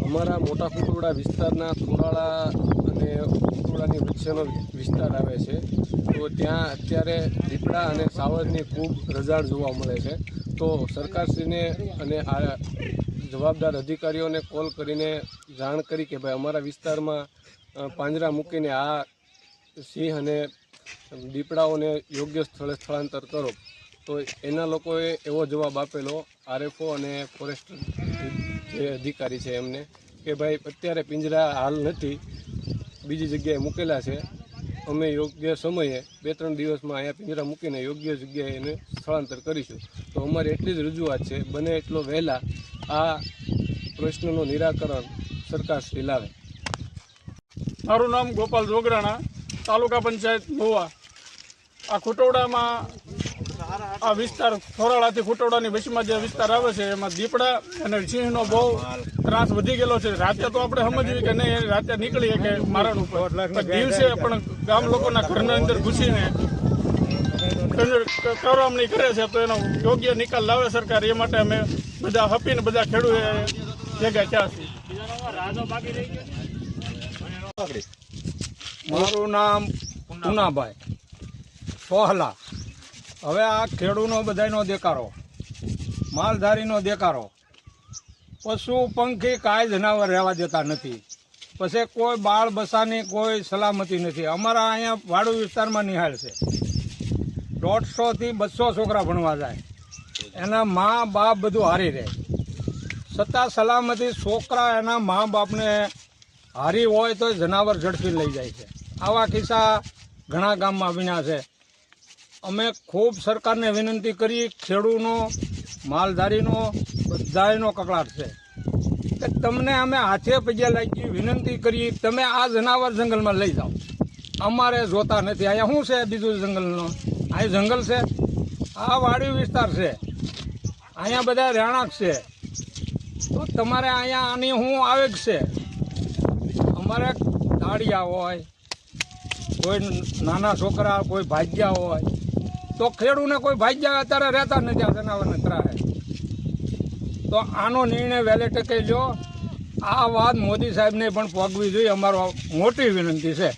અમારા મોટા કુટુડા વિસ્તારના થોડાળા અને કુટુડાની વચ્ચેનો વિસ્તાર આવે છે. તો ત્યાં અત્યારે દીપડા અને સાવજની ખૂબ રજાડ જોવા મળે છે. તો સરકારશ્રીને અને આ જવાબદાર અધિકારીઓને કોલ કરીને જાણ કરી કે ભાઈ અમારા વિસ્તારમાં પાંજરા મૂકીને આ સિંહ અને દીપડાઓને યોગ્ય સ્થળે સ્થળાંતર કરો. તો એના લોકોએ એવો જવાબ આપેલો આરએફઓ અને ફોરેસ્ટ જે અધિકારી છે એમને કે ભાઈ અત્યારે પિંજરા હાલ નથી, બીજી જગ્યાએ મૂકેલા છે. અમે યોગ્ય સમયે 2-3 દિવસમાં અહીંયા પિંજરા મૂકીને યોગ્ય જગ્યાએ એને સ્થળાંતર કરીશું. તો અમારી એટલી જ રજૂઆત છે, બને એટલો વહેલા આ પ્રશ્નનું નિરાકરણ સરકારશ્રી લાવે. મારું નામ ગોપાલ જોગરાણા, તાલુકા પંચાયત મહુવા. આ ખુટોડામાં આ વિસ્તાર થોરાળાથી ખુટોડાની વચમાં જે વિસ્તાર આવે છે એમાં દીપડા અને સિંહનો બહુ ત્રાસ વધી ગયેલો છે. રાતે તો આપણે સમજવી કે નહીં, રાતે નીકળીએ કે મારણ ઉપર, દિવસે પણ ગામ લોકોના ઘરના અંદર ઘૂસીને કરવામણી કરે છે. તો એનો યોગ્ય નિકાલ લાવે સરકાર, એ માટે અમે બધા હપીને બધા ખેડૂતો ભેગા થયા છીએ. મારું નામ પુનાભાઈ સોહલા. હવે આ ખેડૂનો બધાનો દેકારો, માલધારીનો દેકારો, પશુ પંખી કાંઈ જનાવર રહેવા દેતા નથી. પછી કોઈ બાળ બસાની કોઈ સલામતી નથી. અમારા અહીંયા વાડુ વિસ્તારમાં નિહાળ છે, 150 થી 200 છોકરા ભણવા જાય, એના મા બાપ બધું હારી રહે, છતાં સલામતી છોકરા એના મા બાપને હારી હોય તો જનાવર ઝડપી લઈ જાય છે. આવા કિસ્સા ઘણા ગામમાં બન્યા છે. અમે ખૂબ સરકારને વિનંતી કરી, ખેડૂનો માલધારીનો બધાનો કકળાટ છે કે તમને અમે હાથે પગે લાગી વિનંતી કરી, તમે આ જનાવર જંગલમાં લઈ જાઓ, અમારે જોતા નથી. અહીંયા શું છે બીજું જંગલનો? અહીં જંગલ છે, આ વાડી વિસ્તાર છે, અહીંયા બધા રહેણાંક છે. તો તમારે અહીંયા આની શું આવેગ છે? અમારે દાળિયા હોય, કોઈ નાના છોકરા કોઈ ભાગ્યા હોય, તો ખેડૂને કોઈ ભાગ્યા અત્યારે રહેતા નથી આ જનાવરને ત્રાહે. તો આનો નિર્ણય વહેલે ટકે લ્યો. આ વાત મોદી સાહેબને પણ પહોંચવી જોઈએ, અમારો મોટી વિનંતી છે.